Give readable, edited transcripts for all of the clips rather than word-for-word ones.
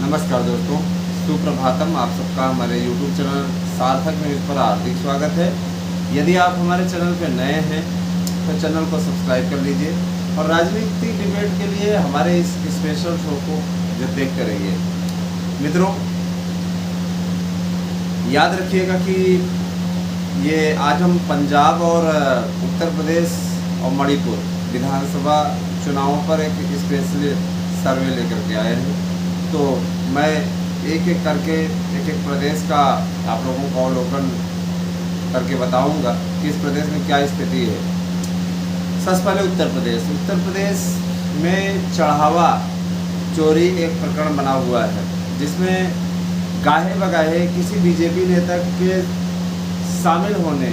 नमस्कार दोस्तों, सुप्रभातम। आप सबका हमारे YouTube चैनल सार्थक न्यूज़ पर हार्दिक स्वागत है। यदि आप हमारे चैनल पर नए हैं तो चैनल को सब्सक्राइब कर लीजिए और राजनीतिक डिबेट के लिए हमारे इस स्पेशल शो को जो देखते रहिए। मित्रों, याद रखिएगा कि ये आज हम पंजाब और उत्तर प्रदेश और मणिपुर विधानसभा चुनावों पर एक स्पेशल सर्वे लेकर के आए हैं। तो मैं एक एक करके एक एक प्रदेश का आप लोगों को अवलोकन करके बताऊंगा कि इस प्रदेश में क्या स्थिति है। सबसे पहले उत्तर प्रदेश में चढ़ावा चोरी एक प्रकरण बना हुआ है, जिसमें गाहे बगाहे किसी बीजेपी नेता के शामिल होने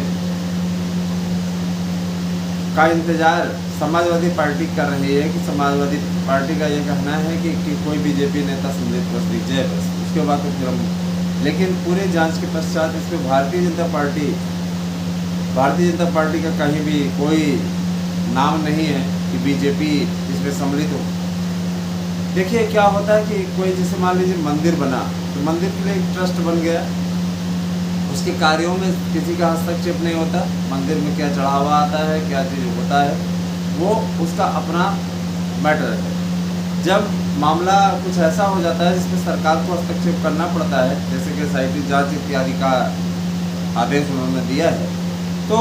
का इंतज़ार समाजवादी पार्टी कर रही है कि समाजवादी पार्टी का ये कहना है कि कोई बीजेपी नेता सम्मिलित बस दीजिए, बस उसके बाद तो फिर हम। लेकिन पूरे जांच के पश्चात इसमें भारतीय जनता पार्टी का कहीं भी कोई नाम नहीं है कि बीजेपी इसमें सम्मिलित हो। देखिए क्या होता है कि कोई जैसे मान लीजिए मंदिर बना, तो मंदिर के लिए एक ट्रस्ट बन गया, उसके कार्यों में किसी का हस्तक्षेप नहीं होता। मंदिर में क्या चढ़ावा आता है, क्या चीज़ होता है, वो उसका अपना मैटर है। जब मामला कुछ ऐसा हो जाता है जिसमें सरकार को हस्तक्षेप करना पड़ता है, जैसे कि SIT जांच इत्यादि का आदेश उन्होंने दिया है, तो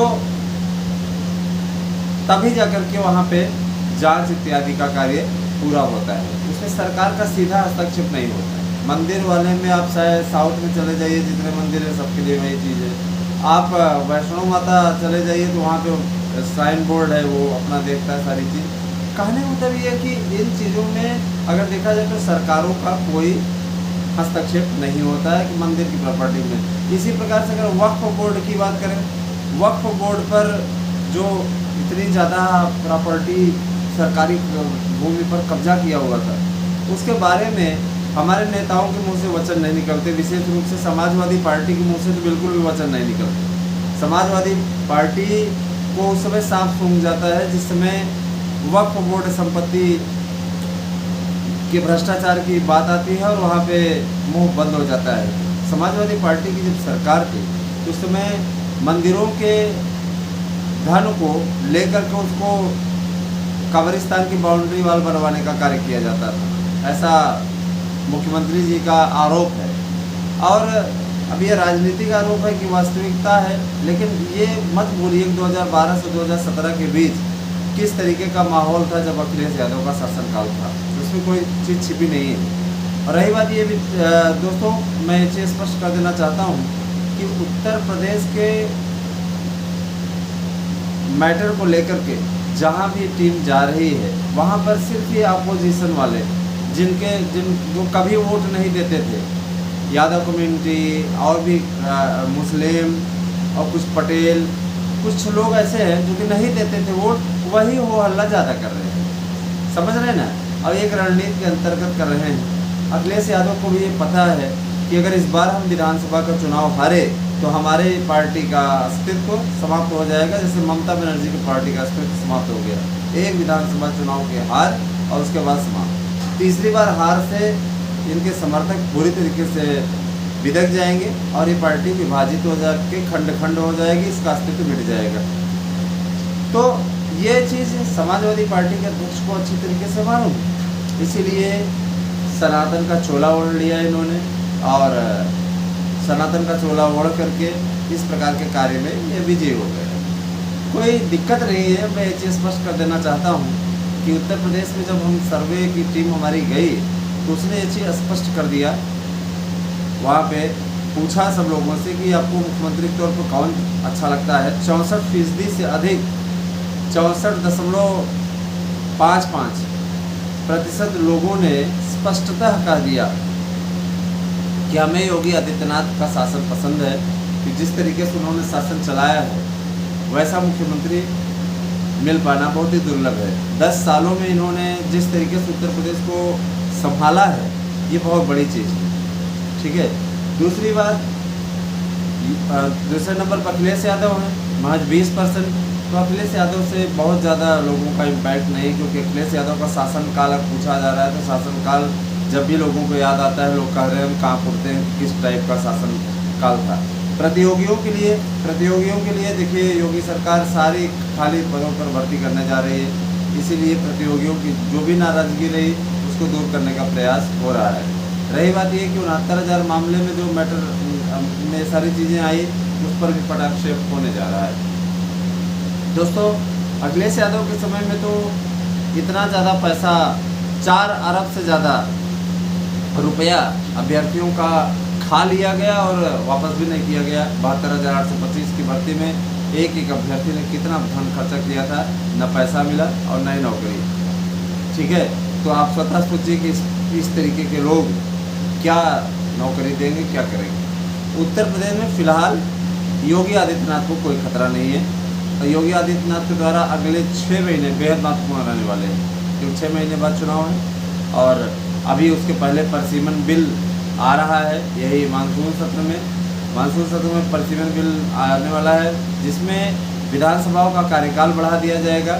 तभी जाकर के वहाँ पे जांच इत्यादि का कार्य पूरा होता है। उसमें सरकार का सीधा हस्तक्षेप नहीं होता है। मंदिर वाले में आप शायद साउथ में चले जाइए, जितने मंदिर है सबके लिए वही चीज़ है। आप वैष्णो माता चले जाइए तो वहाँ पे साइन बोर्ड है, वो अपना देखता है सारी चीज़। कहने का मतलब ये है कि इन चीज़ों में अगर देखा जाए तो सरकारों का कोई हस्तक्षेप नहीं होता है कि मंदिर की प्रॉपर्टी में। इसी प्रकार से अगर वक्फ बोर्ड की बात करें, वक्फ बोर्ड पर जो इतनी ज़्यादा प्रॉपर्टी सरकारी भूमि पर कब्जा किया हुआ था, उसके बारे में हमारे नेताओं के मुंह से वचन नहीं निकलते। विशेष रूप से समाजवादी पार्टी के मुंह से तो बिल्कुल भी वचन नहीं निकलते। समाजवादी पार्टी को उस समय साफ सूंघ जाता है जिस समय वक्फ बोर्ड संपत्ति के भ्रष्टाचार की बात आती है और वहाँ पे मुंह बंद हो जाता है। समाजवादी पार्टी की जब सरकार थी तो उस समय मंदिरों के धन को लेकर के उसको कब्रिस्तान की बाउंड्री वाल बनवाने का कार्य किया जाता था, ऐसा मुख्यमंत्री जी का आरोप है। और अब ये राजनीतिक आरोप है कि वास्तविकता है, लेकिन ये मत भूलिए 2012 से 2017 के बीच किस तरीके का माहौल था जब अखिलेश यादव का शासनकाल था, उसमें कोई चीज़ छिपी नहीं है। और रही बात ये भी दोस्तों, मैं ये चीज़ स्पष्ट कर देना चाहता हूँ कि उत्तर प्रदेश के मैटर को लेकर के जहाँ भी टीम जा रही है, वहाँ पर सिर्फ ये अपोजिशन वाले जो कभी वोट नहीं देते थे, यादव कम्युनिटी और भी मुस्लिम और कुछ पटेल, कुछ लोग ऐसे हैं जो कि नहीं देते थे वोट, वही हो हल्ला ज़्यादा कर रहे हैं। समझ रहे हैं ना? अब एक रणनीति के अंतर्गत कर रहे हैं। अखिलेश यादव को भी ये पता है कि अगर इस बार हम विधानसभा का चुनाव हारे तो हमारे पार्टी का अस्तित्व समाप्त हो जाएगा, जैसे ममता बनर्जी की पार्टी का अस्तित्व समाप्त हो गया। एक विधानसभा चुनाव के हार और उसके बाद समाप्त। तीसरी बार हार से इनके समर्थक पूरी तरीके से बिदक जाएंगे और ये पार्टी विभाजित हो जाके खंड खंड हो जाएगी, इसका अस्तित्व मिट जाएगा। तो ये चीज़ समाजवादी पार्टी के अध्यक्ष को अच्छी तरीके से मालूम, इसीलिए सनातन का चोला ओढ़ लिया इन्होंने और सनातन का चोला ओढ़ करके इस प्रकार के कार्य में ये विजयी हो गए। कोई दिक्कत नहीं है। मैं ये चीज़ स्पष्ट कर देना चाहता हूँ कि उत्तर प्रदेश में जब हम सर्वे की टीम हमारी गई तो उसने ये चीज़ स्पष्ट कर दिया। वहाँ पे पूछा सब लोगों से कि आपको मुख्यमंत्री के तौर पर कौन अच्छा लगता है। 64% से अधिक 64.55% लोगों ने स्पष्टतः कह दिया कि हमें योगी आदित्यनाथ का शासन पसंद है, कि जिस तरीके से उन्होंने शासन चलाया है वैसा मुख्यमंत्री मिल पाना बहुत ही दुर्लभ है। 10 सालों में इन्होंने जिस तरीके से उत्तर प्रदेश को संभाला है, ये बहुत बड़ी चीज़ है। ठीक है। दूसरी बात, दूसरे नंबर पर अखिलेश यादव हैं, महज 20%। तो अखिलेश यादव से बहुत ज़्यादा लोगों का इम्पैक्ट नहीं, क्योंकि अखिलेश यादव का शासनकाल अब पूछा जा रहा है तो शासनकाल जब भी लोगों को याद आता है, लोग कह रहे हैं हम कहाँ उठते हैं, किस टाइप का शासन काल था। प्रतियोगियों के लिए देखिए योगी सरकार सारी खाली पदों पर भर्ती करने जा रही है, इसीलिए प्रतियोगियों की जो भी नाराज़गी रही उसको दूर करने का प्रयास हो रहा है। रही बात ये कि 69,000 मामले में जो मैटर में सारी चीज़ें आई, उस पर भी पटाक्षेप होने जा रहा है। दोस्तों, अखिलेश यादव के समय में तो इतना ज़्यादा पैसा, 4 अरब से ज़्यादा रुपया अभ्यर्थियों का खा लिया गया और वापस भी नहीं किया गया। 72,825 की भर्ती में एक अभ्यर्थी ने कितना धन खर्चा किया था, न पैसा मिला और न ही नौकरी। ठीक है, तो आप स्वतः सोचिए कि इस तरीके के लोग क्या नौकरी देंगे, क्या करेंगे। उत्तर प्रदेश में फ़िलहाल योगी आदित्यनाथ को कोई खतरा नहीं है और योगी आदित्यनाथ के द्वारा अगले 6 महीने बेहद महत्वपूर्ण रहने वाले हैं, क्योंकि 6 महीने बाद चुनाव है और अभी उसके पहले परसिमन बिल आ रहा है। यही मानसून सत्र में परसिमन बिल आने वाला है, जिसमें विधानसभाओं का कार्यकाल बढ़ा दिया जाएगा।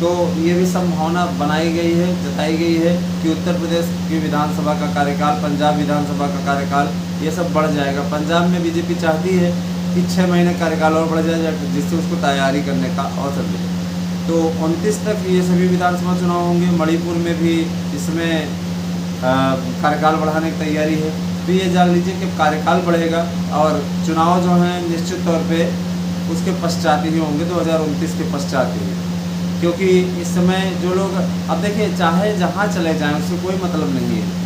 तो ये भी संभावना जताई गई है कि उत्तर प्रदेश की विधानसभा का कार्यकाल, पंजाब विधानसभा का कार्यकाल, ये सब बढ़ जाएगा। पंजाब में बीजेपी चाहती है कि 6 महीने कार्यकाल और बढ़ जाए, जिससे उसको तैयारी करने का अवसर मिले। तो 29 तक ये सभी विधानसभा चुनाव होंगे। मणिपुर में भी इसमें कार्यकाल बढ़ाने की तैयारी है। तो ये जान लीजिए कि कार्यकाल बढ़ेगा और चुनाव जो हैं निश्चित तौर पे उसके पश्चात ही होंगे, 2029 के पश्चात ही। क्योंकि इस समय जो लोग, अब देखिए, चाहे जहाँ चले जाएं उससे कोई मतलब नहीं है।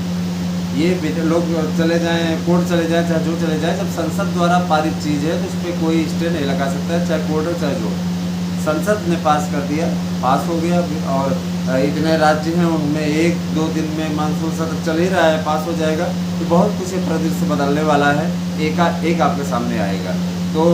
ये लोग चले जाएं, कोर्ट चले जाएं, चाहे जो चले जाएं, जब संसद द्वारा पारित चीज़ है तो उस पर कोई स्टे नहीं लगा सकता है, चाहे कोर्ट हो चाहे जो। संसद ने पास कर दिया, पास हो गया और इतने राज्य हैं उनमें 1-2 दिन में मानसून सत्र चल ही रहा है, पास हो जाएगा। तो बहुत कुछ परिदृश्य बदलने वाला है, एक आपके सामने आएगा। तो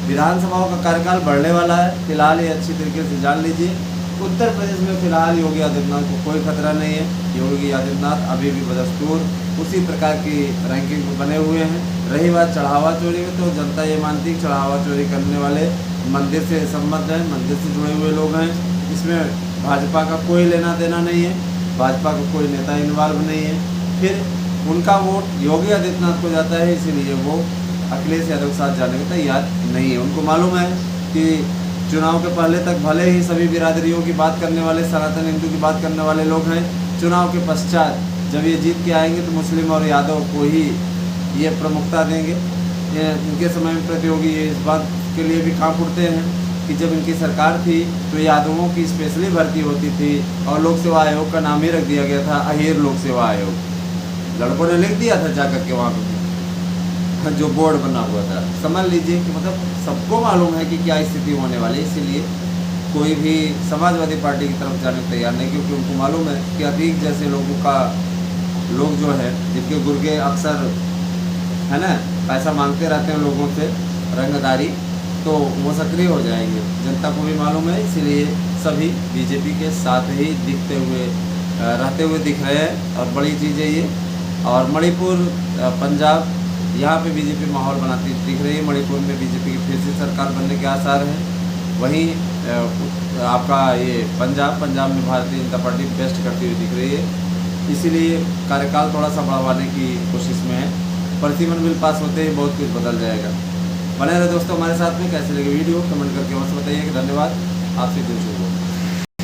विधानसभाओं का कार्यकाल बढ़ने वाला है। फिलहाल ये अच्छी तरीके से जान लीजिए। उत्तर प्रदेश में फिलहाल योगी आदित्यनाथ को कोई खतरा नहीं है। योगी आदित्यनाथ अभी भी बदस्तूर उसी प्रकार की रैंकिंग में बने हुए हैं। रही बात चढ़ावा चोरी में, तो जनता ये मानती है कि चढ़ावा चोरी करने वाले मंदिर से संबद्ध हैं, मंदिर से जुड़े हुए लोग हैं। इसमें भाजपा का कोई लेना देना नहीं है, भाजपा का कोई नेता इन्वॉल्व नहीं है। फिर उनका वोट योगी आदित्यनाथ को जाता है, इसीलिए वो अखिलेश यादव के साथ जाने को तैयार नहीं है। उनको मालूम है कि चुनाव के पहले तक भले ही सभी बिरादरियों की बात करने वाले, सनातन हिंदू की बात करने वाले लोग हैं, चुनाव के पश्चात जब ये जीत के आएंगे तो मुस्लिम और यादव को ही ये प्रमुखता देंगे। इनके समय में प्रतियोगी ये इस बात के लिए भी कांप उठते हैं कि जब इनकी सरकार थी तो यादवों की स्पेशली भर्ती होती थी और लोक सेवा आयोग का नाम ही रख दिया गया था अहीर लोक सेवा आयोग। लड़कों ने लिख दिया था जाकर के वहाँ पर जो बोर्ड बना हुआ था। समझ लीजिए कि मतलब सबको मालूम है कि क्या स्थिति होने वाली है, इसीलिए कोई भी समाजवादी पार्टी की तरफ जाने को तैयार नहीं, क्योंकि उनको मालूम है कि अतीक जैसे लोग जो है जिनके गुर्गे अक्सर है ना पैसा मांगते रहते हैं लोगों से, रंगदारी, तो वो सक्रिय हो जाएंगे। जनता को भी मालूम है, इसीलिए सभी बीजेपी के साथ ही रहते हुए दिख रहे हैं। और बड़ी चीज़ है ये। और मणिपुर, पंजाब, यहाँ पे बीजेपी माहौल बनाती दिख रही है। मणिपुर में बीजेपी की फिर से सरकार बनने के आसार हैं। वहीं आपका ये पंजाब में भारतीय जनता पार्टी बेस्ट करती हुई दिख रही है, इसीलिए कार्यकाल थोड़ा सा बढ़वाने की कोशिश में है। प्रतिमन बिल पास होते ही बहुत कुछ बदल जाएगा। बने रहे दोस्तों हमारे साथ में। कैसे लगे वीडियो कमेंट करके हमसे बताइए। धन्यवाद, आपसे दिल शुरू।